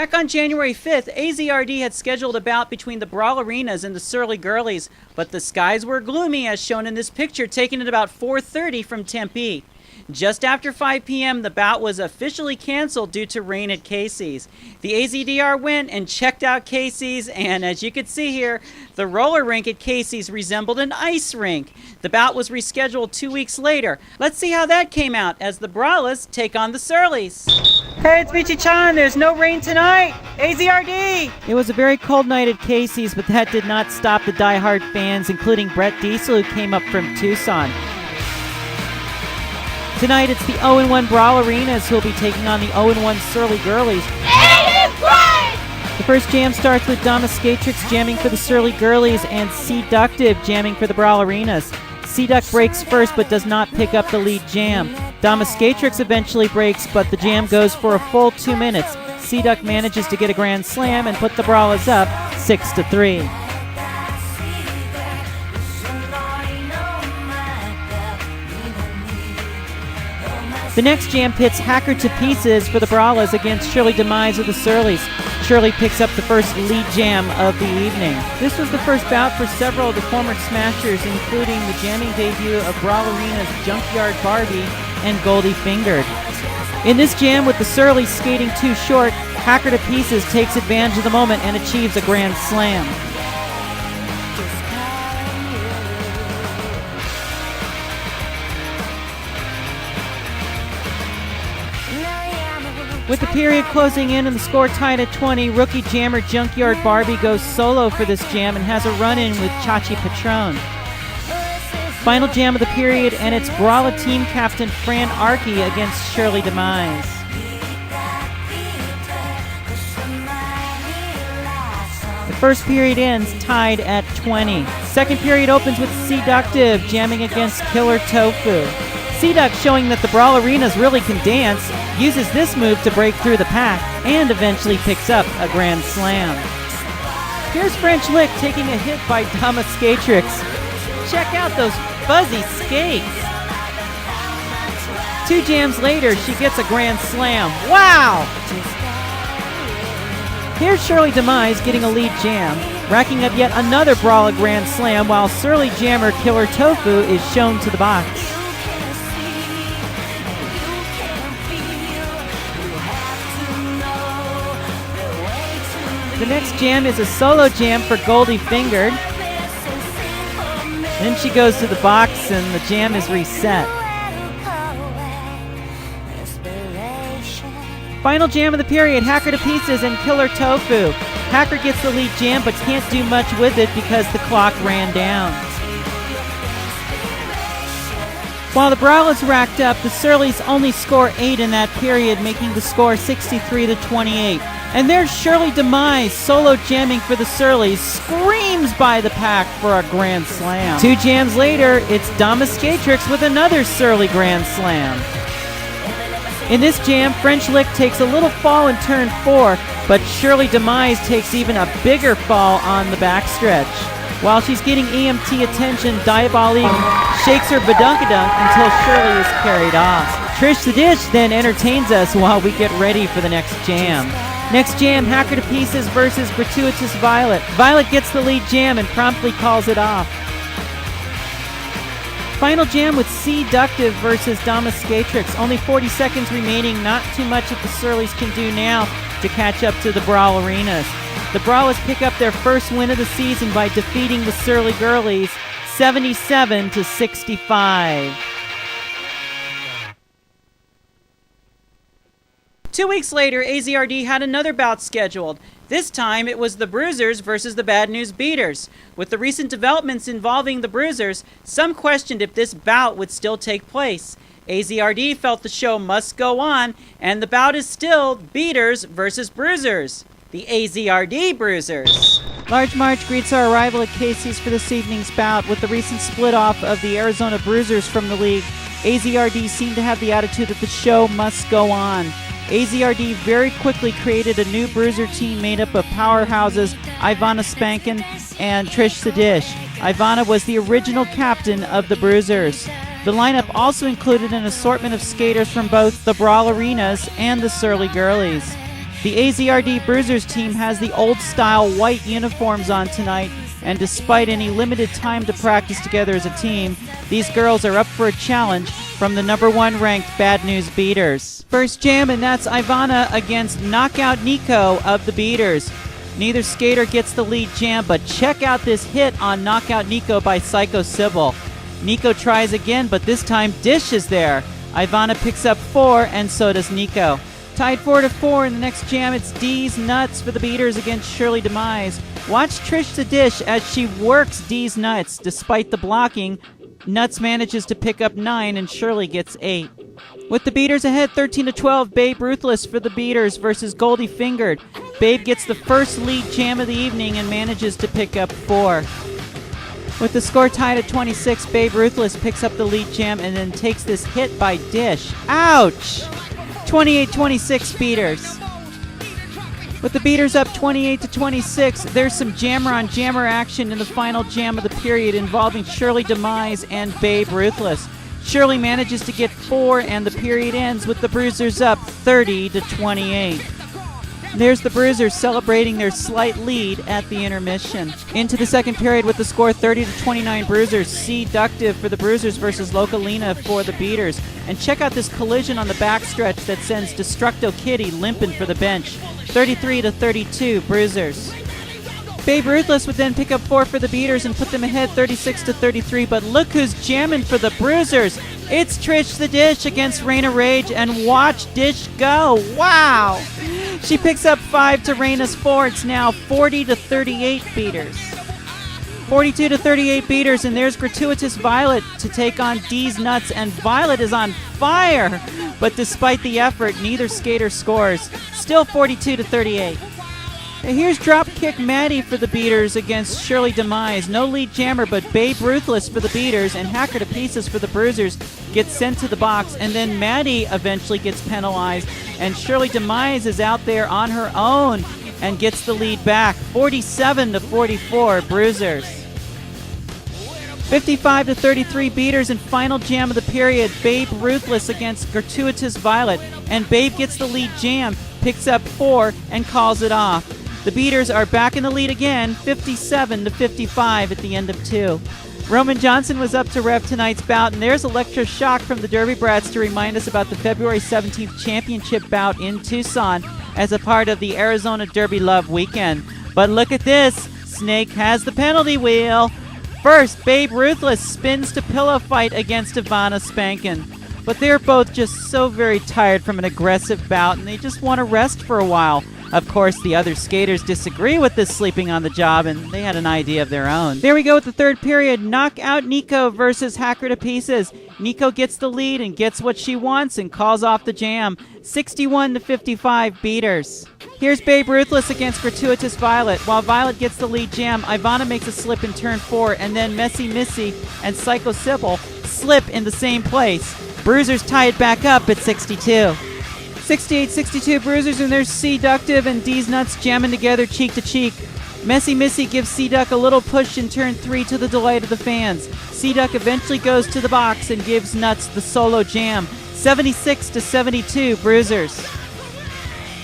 Back on January 5th, AZRD had scheduled a bout between the Brawlarinas and the Surly Gurlies, but the skies were gloomy as shown in this picture taken at about 4:30 from Tempe. Just after 5 p.m., the bout was officially canceled due to rain at Casey's. The AZDR went and checked out Casey's, and as you can see here, the roller rink at Casey's resembled an ice rink. The bout was rescheduled 2 weeks later. Let's see how that came out as the Brawlers take on the Surlies. Hey, it's michi-chan. There's no rain tonight. AZRD! It was a very cold night at Casey's, but that did not stop the die-hard fans, including Brett Diesel, who came up from Tucson. Tonight, it's the 0-1 Brawlarinas who will be taking on the 0-1 Surly Gurlies. The first jam starts with Dominatrix jamming for the Surly Gurlies and Seductive jamming for the Brawlarinas. Seduct breaks first but does not pick up the lead jam. Dominatrix eventually breaks, but the jam goes for a full 2 minutes. Seduct manages to get a grand slam and put the Brawlers up 6-3. The next jam pits Hacker to Pieces for the Brawlers against Shirley Demise of the Surlies. Shirley picks up the first lead jam of the evening. This was the first bout for several of the former Smashers, including the jamming debut of Brawlarinas' Junkyard Barbie and Goldie Fingered. In this jam, with the Surlies skating too short, Hacker to Pieces takes advantage of the moment and achieves a grand slam. With the period closing in and the score tied at 20, rookie jammer Junkyard Barbie goes solo for this jam and has a run-in with Chachi Patron. Final jam of the period, and it's Brawler team captain Fran Archie against Shirley Demise. The first period ends tied at 20. Second period opens with Seductive jamming against Killer Tofu. Seduct, showing that the Brawlarinas really can dance, uses this move to break through the pack and eventually picks up a grand slam. Here's French Lick taking a hit by Dominatrix. Check out those fuzzy skates. 2 jams later, she gets a grand slam. Wow! Here's Shirley Demise getting a lead jam, racking up yet another Brawler grand slam while Surly jammer Killer Tofu is shown to the box. The next jam is a solo jam for Goldie Fingered. Then she goes to the box and the jam is reset. Final jam of the period, Hacker to Pieces and Killer Tofu. Hacker gets the lead jam but can't do much with it because the clock ran down. While the Brawlers racked up, the Surlies only score 8 in that period, making the score 63-28. And there's Shirley Demise solo jamming for the Surlies, screams by the pack for a grand slam. 2 jams later, it's Dominatrix with another Surly grand slam. In this jam, French Lick takes a little fall in turn 4, but Shirley Demise takes even a bigger fall on the backstretch. While she's getting EMT attention, Diabolique shakes her badunkadunk until Shirley is carried off. Trish the Dish then entertains us while we get ready for the next jam. Next jam, Hacker to Pieces versus Gratuitous Violet. Violet gets the lead jam and promptly calls it off. Final jam with Seductive versus Dominatrix. Only 40 seconds remaining, not too much that the Surlies can do now to catch up to the Brawlarinas. The Brawlers pick up their first win of the season by defeating the Surly Gurlies 77-65. 2 weeks later, AZRD had another bout scheduled. This time, it was the Bruisers versus the Bad News Beaters. With the recent developments involving the Bruisers, some questioned if this bout would still take place. AZRD felt the show must go on, and the bout is still Beaters versus Bruisers. The AZRD Bruisers. Large March greets our arrival at Casey's for this evening's bout. With the recent split-off of the Arizona Bruisers from the league, AZRD seemed to have the attitude that the show must go on. AZRD very quickly created a new Bruiser team made up of powerhouses Ivana Spankin and Trish the Dish. Ivana was the original captain of the Bruisers. The lineup also included an assortment of skaters from both the Brawlarinas and the Surly Gurlies. The AZRD Bruisers team has the old-style white uniforms on tonight, and despite any limited time to practice together as a team, these girls are up for a challenge from the number 1 ranked Bad News Beaters. First jam, and that's Ivana against Knockout Nico of the Beaters. Neither skater gets the lead jam, but check out this hit on Knockout Nico by Psycho Sybil. Nico tries again, but this time Dish is there. Ivana picks up 4, and so does Nico. Tied 4-4 in the next jam, it's D's Nuts for the Beaters against Shirley Demise. Watch Trish the Dish as she works D's Nuts. Despite the blocking, Nuts manages to pick up 9, and Shirley gets 8. With the Beaters ahead 13-12, Babe Ruthless for the Beaters versus Goldie Fingered. Babe gets the first lead jam of the evening and manages to pick up 4. With the score tied at 26, Babe Ruthless picks up the lead jam and then takes this hit by Dish. Ouch! 28-26 Beaters. With the Beaters up 28-26, there's some jammer-on-jammer action in the final jam of the period involving Shirley Demise and Babe Ruthless. Shirley manages to get 4, and the period ends with the Bruisers up 30-28. There's the Bruisers celebrating their slight lead at the intermission. Into the second period with the score 30-29 Bruisers. Seductive for the Bruisers versus Localina for the Beaters. And check out this collision on the backstretch that sends Destructo Kitty limping for the bench. 33-32 Bruisers. Babe Ruthless would then pick up 4 for the Beaters and put them ahead 36-33, but look who's jamming for the Bruisers. It's Trish the Dish against Raina Rage, and watch Dish go. Wow! She picks up 5 to Raina's 4. It's now 40-38 Beaters. 42-38 Beaters, and there's Gratuitous Violet to take on D's Nuts, and Violet is on fire! But despite the effort, neither skater scores. Still 42-38. Now here's Dropkick Maddie for the Beaters against Shirley Demise. No lead jammer, but Babe Ruthless for the Beaters and Hacker to Pieces for the Bruisers gets sent to the box, and then Maddie eventually gets penalized, and Shirley Demise is out there on her own and gets the lead back. 47-44 Bruisers. 55-33 Beaters and final jam of the period. Babe Ruthless against Gratuitous Violet, and Babe gets the lead jam, picks up 4, and calls it off. The Beaters are back in the lead again, 57-55 at the end of 2. Roman Johnson was up to rev tonight's bout, and there's Electroshock from the Derby Brats to remind us about the February 17th championship bout in Tucson as a part of the Arizona Derby Love Weekend. But look at this, Snake has the penalty wheel. First, Babe Ruthless spins to pillow fight against Ivana Spankin'. But they're both just so very tired from an aggressive bout, and they just want to rest for a while. Of course, the other skaters disagree with this sleeping on the job, and they had an idea of their own. There we go with the third period. Knockout Nico versus Hacker to Pieces. Nico gets the lead and gets what she wants and calls off the jam. 61-55 Beaters. Here's Babe Ruthless against Gratuitous Violet. While Violet gets the lead jam, Ivana makes a slip in turn 4, and then Messy Missy and Psycho Sybil slip in the same place. Bruisers tie it back up at 62. 68-62 Bruisers, and there's Seductive and D's Nuts jamming together cheek to cheek. Messy Missy gives Seduck a little push in turn 3 to the delight of the fans. Seduck eventually goes to the box and gives Nuts the solo jam. 76-72 Bruisers.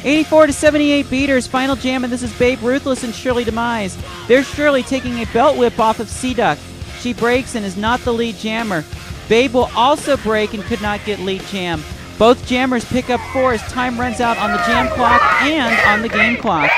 84-78 Beaters, final jam, and this is Babe Ruthless and Shirley Demise. There's Shirley taking a belt whip off of Seduck. She breaks and is not the lead jammer. Babe will also break and could not get lead jam. Both jammers pick up 4 as time runs out on the jam clock and on the game clock.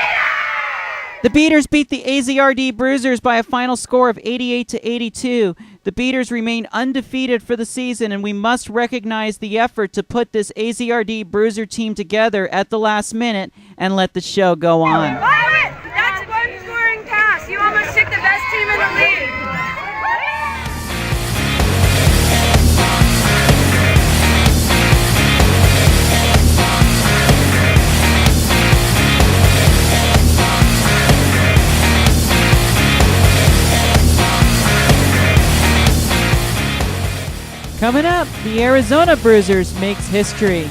The Beaters beat the AZRD Bruisers by a final score of 88-82. The Beaters remain undefeated for the season, and we must recognize the effort to put this AZRD Bruiser team together at the last minute and let the show go on. That's one scoring pass. You almost took the best team in the league. Coming up, the Arizona Bruisers makes history.